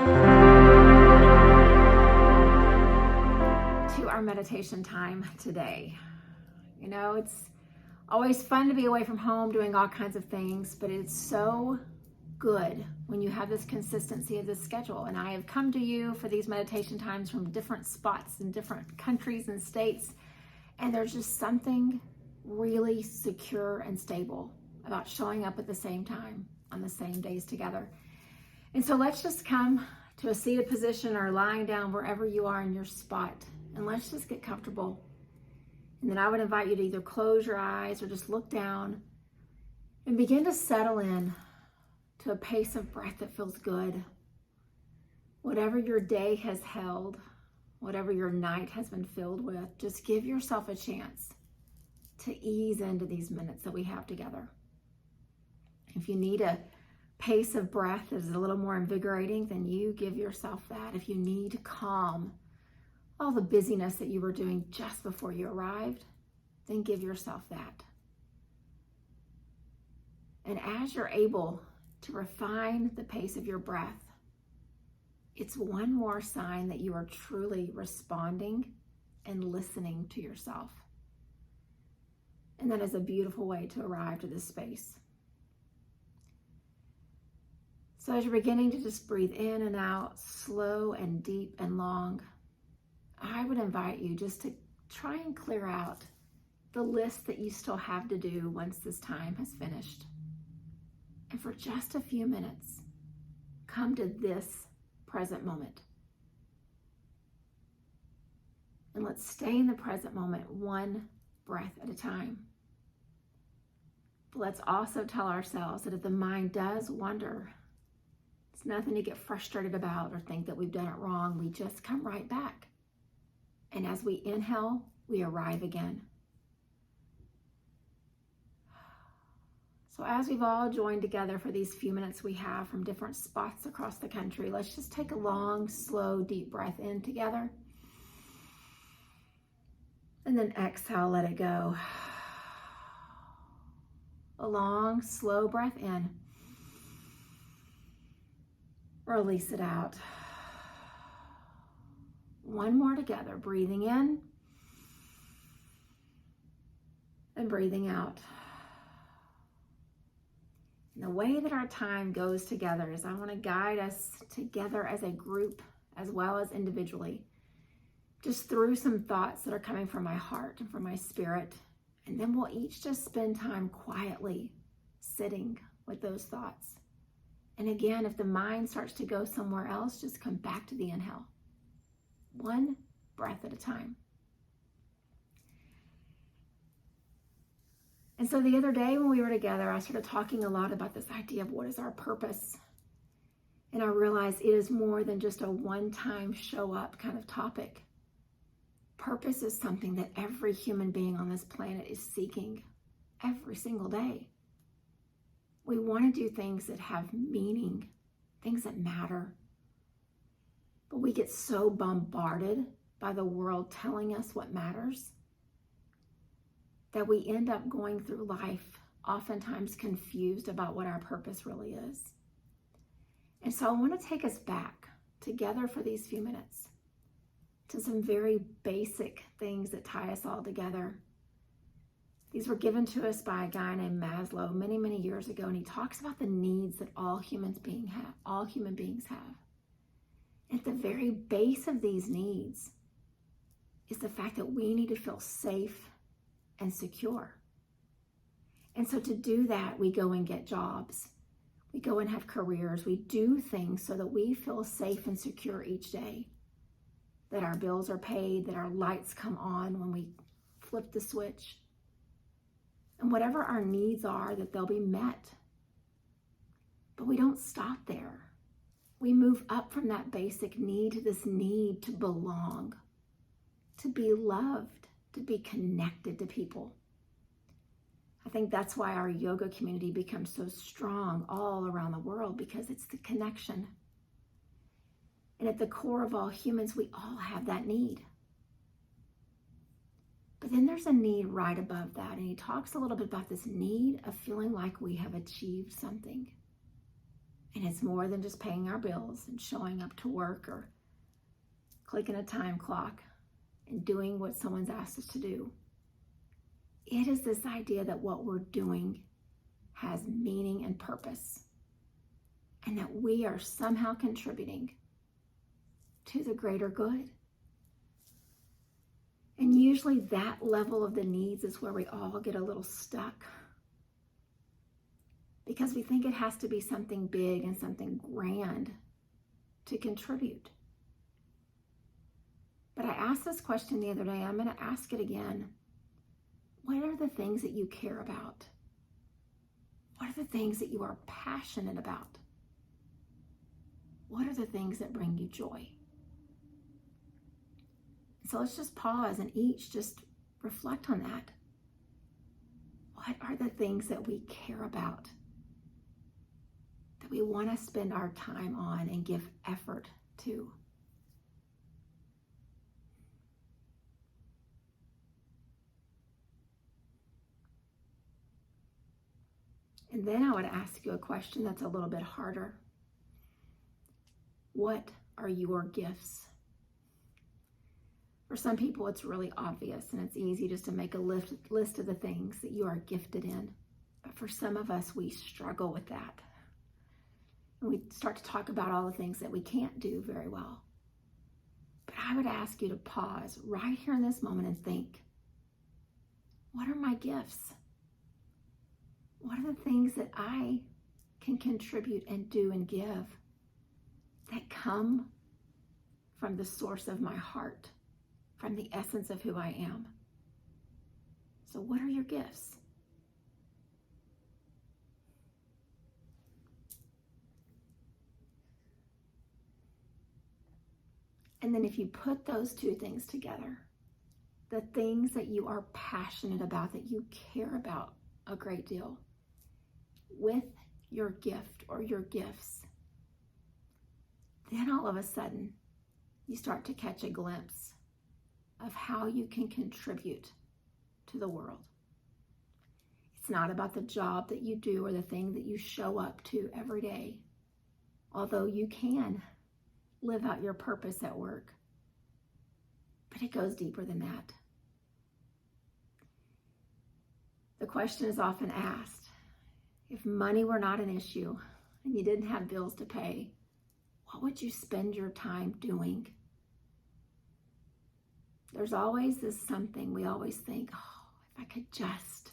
To our meditation time today. You know, it's always fun to be away from home doing all kinds of things, but it's so good when you have this consistency of this schedule. And I have come to you for these meditation times from different spots in different countries and states, and there's just something really secure and stable about showing up at the same time on the same days together. And so let's just come to a seated position or lying down wherever you are in your spot, and let's just get comfortable. And then I would invite you to either close your eyes or just look down and begin to settle in to a pace of breath that feels good. Whatever your day has held, whatever your night has been filled with, just give yourself a chance to ease into these minutes that we have together. If you need a pace of breath that is a little more invigorating, then you give yourself that. If you need to calm all the busyness that you were doing just before you arrived, then give yourself that. And as you're able to refine the pace of your breath, it's one more sign that you are truly responding and listening to yourself. And that is a beautiful way to arrive to this space. So as you're beginning to just breathe in and out, slow and deep and long, I would invite you just to try and clear out the list that you still have to do once this time has finished. And for just a few minutes, come to this present moment. And let's stay in the present moment, one breath at a time. But let's also tell ourselves that if the mind does wander, it's nothing to get frustrated about or think that we've done it wrong. We just come right back. And as we inhale, we arrive again. So as we've all joined together for these few minutes we have from different spots across the country, let's just take a long, slow, deep breath in together. And then exhale, let it go. A long, slow breath in. Release it out. One more together, breathing in and breathing out. And the way that our time goes together is I want to guide us together as a group as well as individually, just through some thoughts that are coming from my heart and from my spirit. And then we'll each just spend time quietly sitting with those thoughts. And again, if the mind starts to go somewhere else, just come back to the inhale. One breath at a time. And so the other day when we were together, I started talking a lot about this idea of what is our purpose. And I realized it is more than just a one-time show up kind of topic. Purpose is something that every human being on this planet is seeking every single day. We want to do things that have meaning, things that matter. But we get so bombarded by the world telling us what matters that we end up going through life oftentimes confused about what our purpose really is. And so I want to take us back together for these few minutes to some very basic things that tie us all together. These were given to us by a guy named Maslow many, many years ago, and he talks about the needs that all human beings have. At the very base of these needs is the fact that we need to feel safe and secure. And so to do that, we go and get jobs. We go and have careers. We do things so that we feel safe and secure each day, that our bills are paid, that our lights come on when we flip the switch. And whatever our needs are, that they'll be met. But we don't stop there. We move up from that basic need to this need to belong, to be loved, to be connected to people. I think that's why our yoga community becomes so strong all around the world, because it's the connection. And at the core of all humans, we all have that need. But then there's a need right above that. And he talks a little bit about this need of feeling like we have achieved something. And it's more than just paying our bills and showing up to work or clicking a time clock and doing what someone's asked us to do. It is this idea that what we're doing has meaning and purpose, and that we are somehow contributing to the greater good. And usually that level of the needs is where we all get a little stuck, because we think it has to be something big and something grand to contribute. But I asked this question the other day. I'm going to ask it again. What are the things that you care about? What are the things that you are passionate about? What are the things that bring you joy? So let's just pause and each just reflect on that. What are the things that we care about, that we want to spend our time on and give effort to? And then I would ask you a question that's a little bit harder. What are your gifts? For some people, it's really obvious and it's easy just to make a list of the things that you are gifted in. But for some of us, we struggle with that. And we start to talk about all the things that we can't do very well. But I would ask you to pause right here in this moment and think, what are my gifts? What are the things that I can contribute and do and give that come from the source of my heart, from the essence of who I am? So what are your gifts? And then if you put those two things together, the things that you are passionate about, that you care about a great deal, with your gift or your gifts, then all of a sudden you start to catch a glimpse of how you can contribute to the world. It's not about the job that you do or the thing that you show up to every day, although you can live out your purpose at work. But it goes deeper than that. The question is often asked, if money were not an issue and you didn't have bills to pay, what would you spend your time doing? There's always this something we always think, oh, if I could just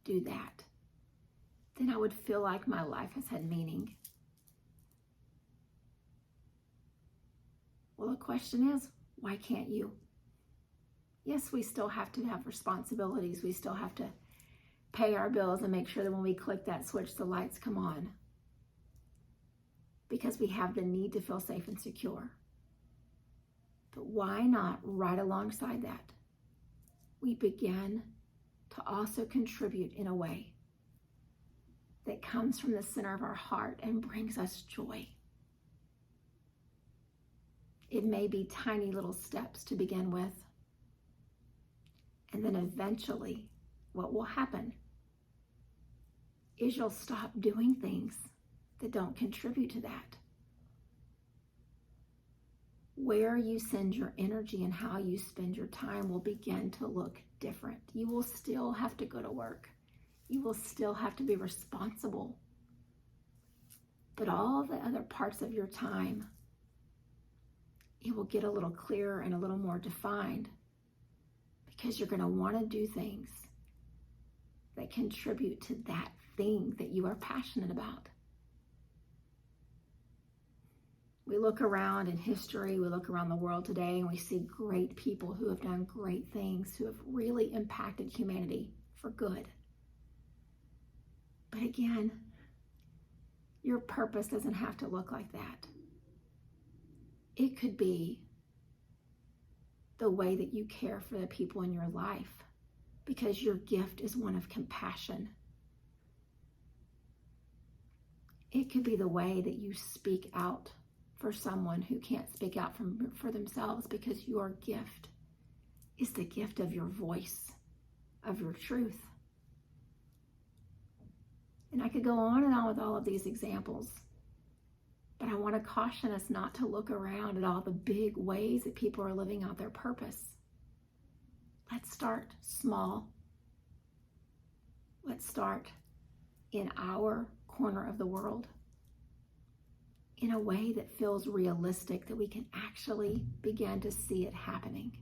do that, then I would feel like my life has had meaning. Well, the question is, why can't you? Yes, we still have to have responsibilities. We still have to pay our bills and make sure that when we click that switch, the lights come on, because we have the need to feel safe and secure. But why not, right alongside that, we begin to also contribute in a way that comes from the center of our heart and brings us joy? It may be tiny little steps to begin with. And then eventually, what will happen is you'll stop doing things that don't contribute to that. Where you send your energy and how you spend your time will begin to look different. You will still have to go to work. You will still have to be responsible. But all the other parts of your time, it will get a little clearer and a little more defined, because you're going to want to do things that contribute to that thing that you are passionate about. We look around in history, we look around the world today, and we see great people who have done great things, who have really impacted humanity for good. But again, your purpose doesn't have to look like that. It could be the way that you care for the people in your life, because your gift is one of compassion. It could be the way that you speak out for someone who can't speak out for themselves, because your gift is the gift of your voice, of your truth. And I could go on and on with all of these examples, But I want to caution us not to look around at all the big ways that people are living out their purpose. Let's start small. Let's start in our corner of the world in a way that feels realistic, that we can actually begin to see it happening.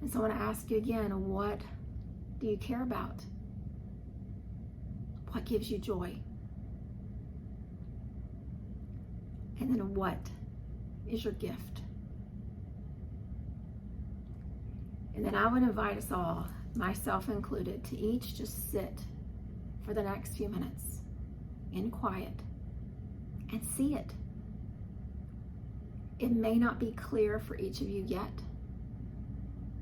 And so I want to ask you again, what do you care about? What gives you joy? And then what is your gift? And then I would invite us all, myself included, to each just sit for the next few minutes in quiet and see it. It may not be clear for each of you yet,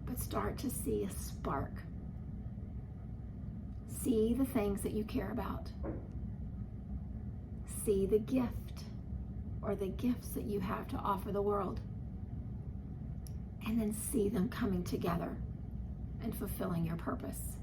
but start to see a spark. See the things that you care about. See the gift or the gifts that you have to offer the world. And then see them coming together and fulfilling your purpose.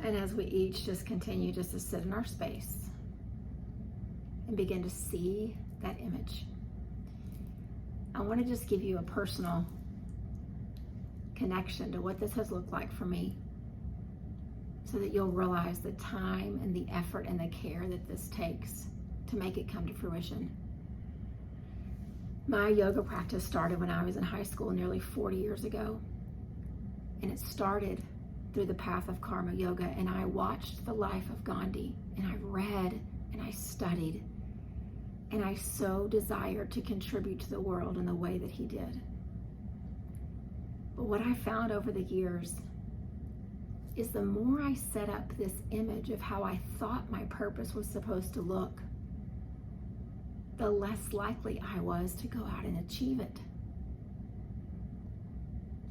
And as we each just continue just to sit in our space and begin to see that image, I want to just give you a personal connection to what this has looked like for me, so that you'll realize the time and the effort and the care that this takes to make it come to fruition. My yoga practice started when I was in high school nearly 40 years ago, and it started through the path of karma yoga, and I watched the life of Gandhi, and I read and I studied, and I so desired to contribute to the world in the way that he did. But what I found over the years is the more I set up this image of how I thought my purpose was supposed to look, the less likely I was to go out and achieve it.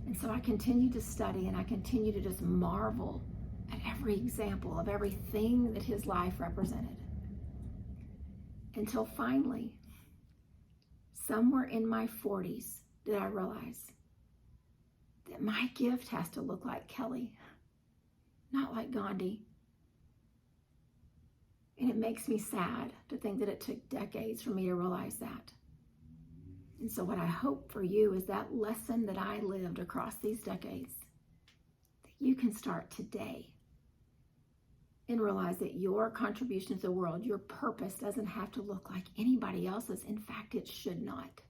And so I continue to study, and I continue to just marvel at every example of everything that his life represented. Until finally, somewhere in my 40s, did I realize that my gift has to look like Kelly, not like Gandhi. And it makes me sad to think that it took decades for me to realize that. And so what I hope for you is that lesson that I lived across these decades, that you can start today and realize that your contribution to the world, your purpose, doesn't have to look like anybody else's. In fact, it should not.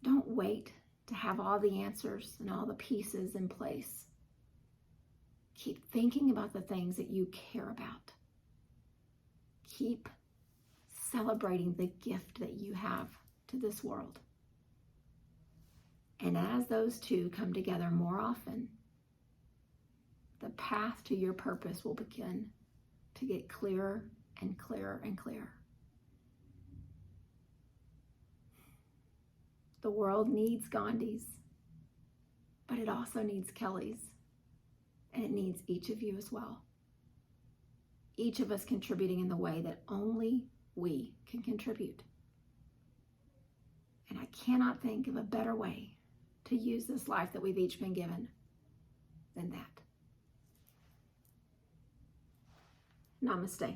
Don't wait to have all the answers and all the pieces in place. Keep thinking about the things that you care about. Keep celebrating the gift that you have to this world. And as those two come together more often, the path to your purpose will begin to get clearer and clearer and clearer. The world needs Gandhis, but it also needs Kellys, and it needs each of you as well. Each of us contributing in the way that only we can contribute. And I cannot think of a better way to use this life that we've each been given than that. Namaste.